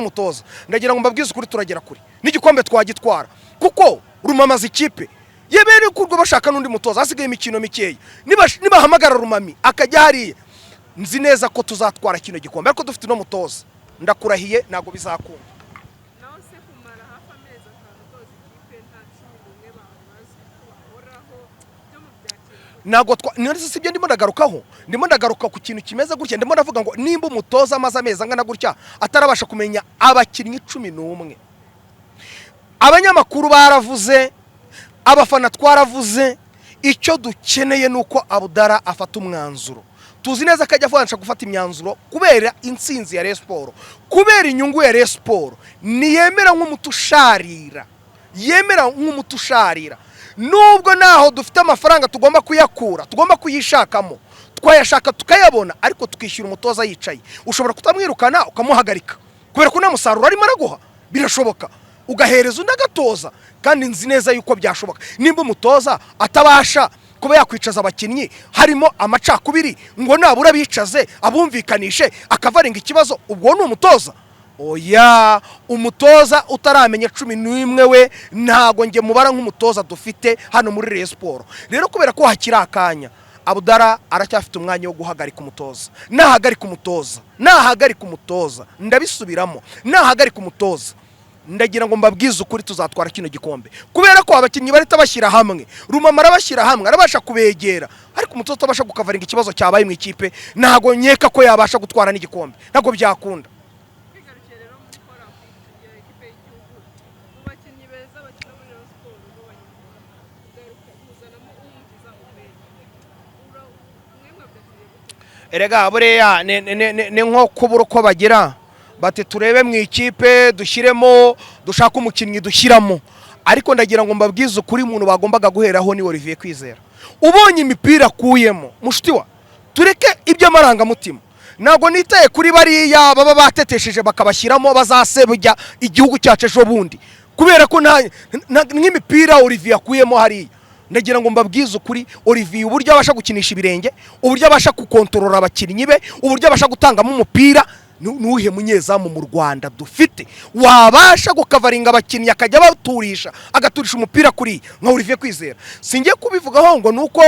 n'umutoza ndagira ngo mbabwize ukuri turagera kuri n'igikombe twagitwara kuko rumamaza ikipe yebere kurwo bashaka n'undi mutoza asigaye imikino mikeya niba hamagara rumami akajya hariye nzi neza ko tuzatwara kino gikombe ariko dufite no mutoza ndakurahiye nago bizakunda naho se kumara hafa amezi atanu toza ikipe nta kimwe bamaze kubahoraho byo mu byakira nago nari sibye ndimo ndagaruka ku kintu kimeze gutya ndimo ndavuga ngo nimba umutoza amaze amezi angana gutya atarabasha kumenya abakinnyi 11 abanyamakuru baravuze abafana twaravuze icyo dukeneye nuko Abdallah afata umwanzuro tuzi neza ko ajya afanisha gufata imyanzuro kubera intsinzi ya Rayon Sport kubera inyungu ya Rayon Sport niyemera nk'umutusharira nubwo naho dufite amafaranga tugomba kuyakura tugomba kuyishakamo twayashaka tukayabona ariko tukishyura umutoza yicaye ushobora kutamwirukana ukamuhagarika kubera ko namusaruro arimo araguha birashoboka ugahereza undagatoza kandi nzi neza yuko byashoboka nimba umutoza atabasha kuba yakwicaza abakinnyi harimo amacakubiri ngo nabura bicaze abumvikanishe akavaringa ikibazo ubwo ni umutoza oya umutoza utaramenya 11 we ntago nge mubara nk'umutoza dufite hano muri Rayon Sport rero kubera ko hakiri akanya Abdallah aracyafite umwanya wo guhagarika umutoza nahagarika umutoza ndabisubiramo nahagarika umutoza ndagira ngo mbabwize ukuri tuzatwara kino gikombe kubera ko abakinnyi barita bashyira hamwe rumama arabashyira hamwe arabasha kubegera ariko umutoza utabasha gukavaringa ikibazo cyabaye mu ikipe ntago nyeka ko yabasha gutwara n'igikombe ntago byakunda bigarukiye rero mu gukora kwigira ikipe y'igihugu mu bakinnyi beza bakina muri Rayon Sport bo garuka kuzanamo umukiza mu mbere mwemwe byakiriye gute erega bureya ne nko kubura uko bagira bate turebe mu ikipe dushyiremo dushaka umukinnyi dushyiramo ariko ndagira ngo mbabwize ukuri umuntu bagombaga guheraho ni Olivier Kwizera ubonye imipira kuyemo mushtiwa tureke ibyo amarangamutima nago nitaye kuri bariya baba batetesheje bakabashyiramo bazasebujya igihugu cyacu ejo bundi kubera ko nk'imipira Olivier akuyemo hariya ndagira ngo mbabwize ukuri Olivier uburyo abasha gukinisha ibirenge uburyo abasha gukontorora abakinnyi be uburyo abasha gutangamo umupira nuhe munyezamu mu Rwanda dufite wabasha gukavaringa abakinnyi akajya baturisha agaturisha umupira kuri nka Olivier Kwizera singiye kubivugaho ngo nuko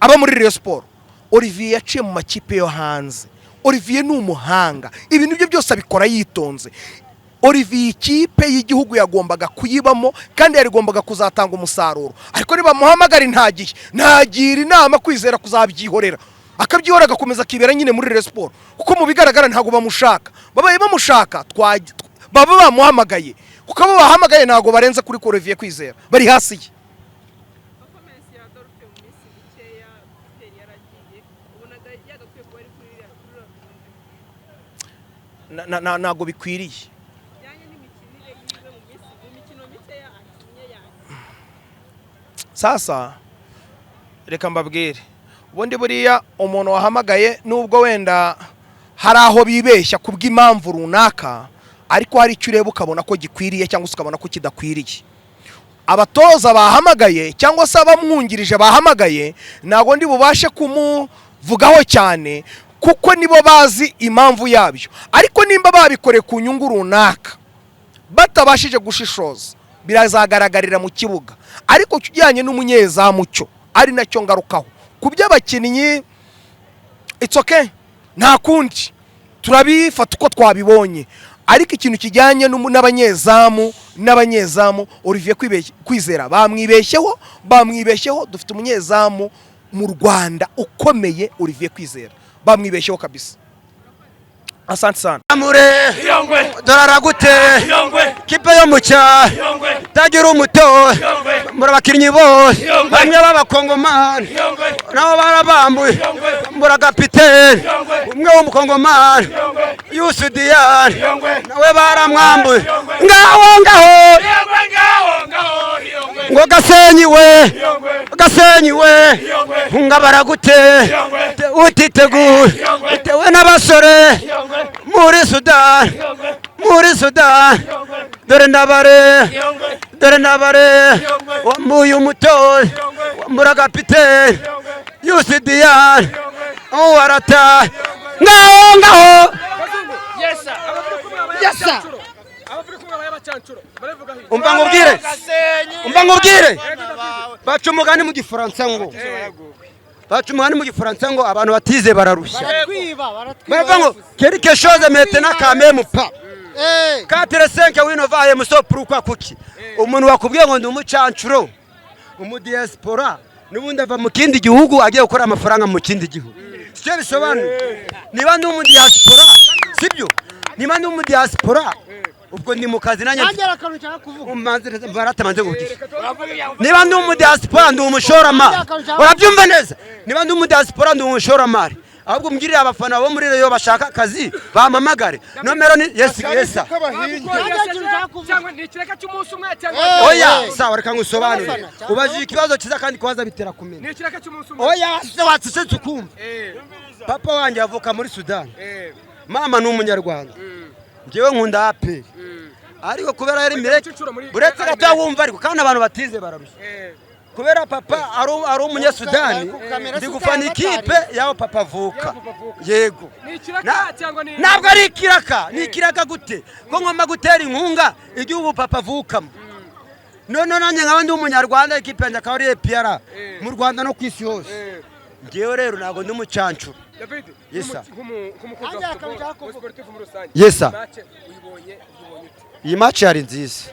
aba muri Rayon Sport Olivier yaciye mu makipe yo hanze Olivier ni umuhanga ibintu byo byose abikora yitonze Olivier ikipe y'igihugu yagombaga kuyibamo kandi yarigombaga kuzatanga umusaruro ariko niba muhamagara ntagira inama Kwizera kuzabyihorera akabyihora agakomeza kibera nyine muri Rayon Sport kuko mu bigaragara ntago bamushaka babaye bamushaka baba bamuhamagaye kuko abo bahamagaye ntago barenze kuri Olivier Kwizera bari hasi ye performance ya Adolphe mu minsi mikeya Peter yaragiye ubonaga yagakwiye kuba ari kuri ntago bikwiriye yanye n'imikinire yiwe mu mikino mikeya akinye yanye sasa reka mbabwire ubundi buriya umuntu wahamagaye nubwo wenda hari aho bibeshya kubw'impamvu runaka ariko hari icyo ureba ukabona ko gikwiriye cyangwa se ukabona ko kidakwiriye abatoza bahamagaye cyangwa se abamwungirije bahamagaye ntago ndi bubashe kumuvugaho cyane kuko nibo bazi impamvu yabyo ariko nimba babikoreye ku nyungu runaka batabashije gushishoza birazagaragarira mu kibuga ariko kijyanye n'umunyezamu cyo ari nacyo ngarukaho kuby'abakinnyi it's okay nta kundi turabifata uko twabibonye ariko ikintu kijyanye n'abanyezamu Olivier Kwizera bamwibeshyeho dufite umunyezamu mu Rwanda ukomeye Olivier Kwizera bamwibeshyeho kabisa asante sana amure dorara gute kipe yo mucya tagira umuto muri abakinnyi bose bamwe b'abakongomani nabo barabambuye muri kapiteni umwe w'umukongomani Yusudiyan nawe baramwambuye ngaho ngo gasenyiwe ngabara gute utiteguye utewe n'abasore muri Sudan dore ndabare wambuye umutoza wambura kapiteni Yusudiyan warata ngaho yes sir yesa umva ngubwire baca umugani mu gifaransa ngo abantu batize bararushya baravuga ngo quelque chose maintenant quand même pas 4-5 winovaye musopuruka kuki umuntu wakubwiye ngo ndi umucancuro umudiaspora nubundi ava mu kindi gihugu agiye gukora amafaranga mu kindi gihugu sicyo bisobanuye niba ndi umudiaspora sibyo niba ndi umudiaspora ubwo ndi mu kazi nanjye baratamanze kugira niba ndi umudiaspora ndi umushoramari urabyumva neza niba ndi umudiaspora ndi umushoramari ahubwo umbwirire abafana bo muri Rayon bashaka akazi bamamagare nomero ni yesa oya sawa reka ngusobanure ubajije ikibazo kiza kandi kwaza bitera kumenya oya watse tukumva papa wanjye avuka muri Sudan mama ni umunyarwanda ngewe nkunda aperi ariko kubera yari mireke buretse gato wumva ariko kandi abantu batize bararushya kubera papa ari umunyasudani ndi gufana ikipe yaho papa avuka yego ntabwo ari ikiraka ni ikiraka gute ko ngomba gutera inkunga igihugu papa avukamo none nanjye nkaba ndi umunyarwanda ikipe yanjye akaba ari EPR mu Rwanda no ku isi hose ngewe rero ntabwo ndi umucancuro yesa iyi match yari nziza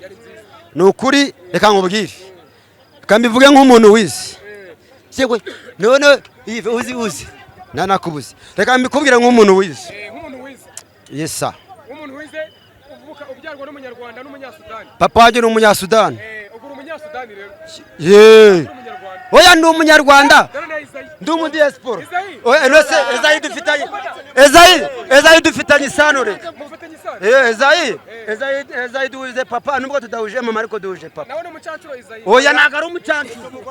ni ukuri reka nkubwire kandi mvuge nk'umuntu wize cyegwe none uzi nanakubuze reka mbikubwire nk'umuntu wize yesa umuntu wize uvuka ubyarwa n'umunyarwanda n'umunyasudani papa wanjye ni umunyasudani ubwo umunyasudani rero oya ndi umunyarwanda ndi umudiaspora oya nose Ezayi dufitanye isano reka Ezayi duhuze papa nubwo tudahuje mama ariko duhuje papa nawe n'umucancuro Ezayi oya ntago ari umucancuro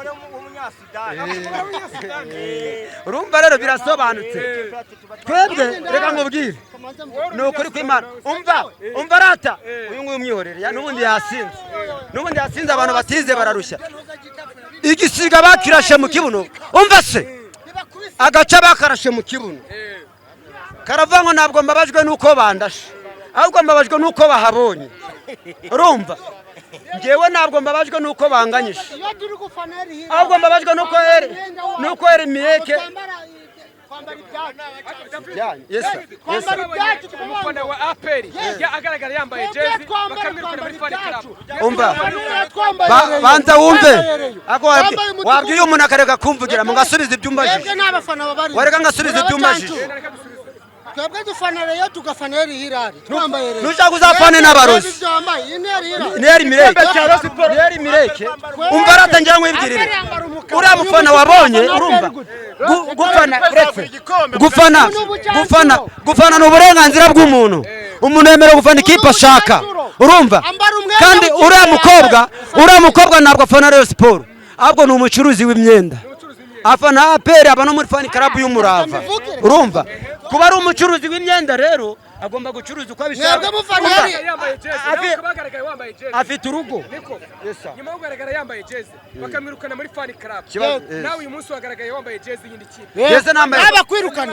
urumva rero birasobanutse twebwe reka nkubwire ni ukuri kw'Imana umva rata uyu nguyu umwihorere n'ubundi yasinze abantu batize bararushya igisiga bakirashe mu kibuno umva se agaca bakarashe mu kibuno karavuga ngo ntabwo mbabajwe nuko bandashe ahubwo mbabajwe nuko bahabonye urumva ngewe ntabwo mbabajwe nuko banganyije ahubwo mbabajwe nuko eri mireke umufana wa aperi agaragara yambaye jezi bakamwirukana muri fan club umva banza wumve wabwiye umuntu akareka kumvugira mu ngasubiza ibyumbajije wareka ngasubiza ibyumbajije twebwe dufana Rayon tugafana Hilali twambaye Rayon nushaka uzafane n'abarozi neri mireke umva ratangira nkwibwirire uriya mufana wabonye urumva gufana ni uburenganzira bw'umuntu umuntu yemerewe gufana ikipe ashaka urumva kandi uriya mukobwa ntabwo afana Rayon Sport ahubwo ni umucuruzi w'imyenda afana aperi aba no muri fan club y'umurava urumva kuba ari umucuruzi w'imyenda rero agomba gucuruza uko abishaka afite urugo nyuma yo kugaragara yambaye jezi bakamwirukana muri fan club nawe uyu munsi wagaragaye wambaye jezi y'indi kipe jezi nambaye abakwirukana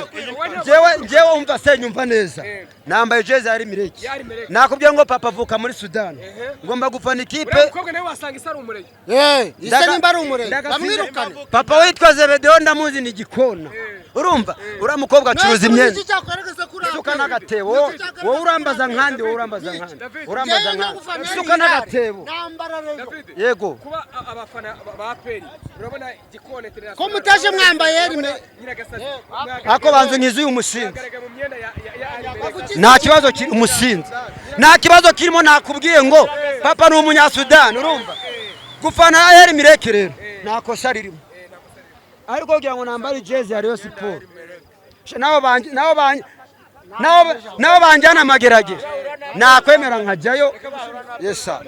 jewe umva senyumva neza nambaye jezi yari mireke nakubwiye ngo papa avuka muri Sudan ngomba gufana ikipe umukobwa nawe wasanga isari umureye isa nimba ari umureye bamwirukane papa witwa Zebedeho ndamuzi ni igikona urumva uriya mukobwa acuruza imyenda suka n'agatebo wowe urambaza nkandi suka n'agatebo yego kuba abafana ba aperi urabona Gikona ko mutaje mwambaye ako banze nkizuye umusinzi nta kibazo kiri umusinzi nta kibazo kirimo nakubwiye ngo papa ni umunyasudani urumva gufana eri mireke rero nta kosa ririmo ariko kugira ngo nambare jezi ya Rayon Sport nabo banjyana amageragere nakwemera nkajyayo yesa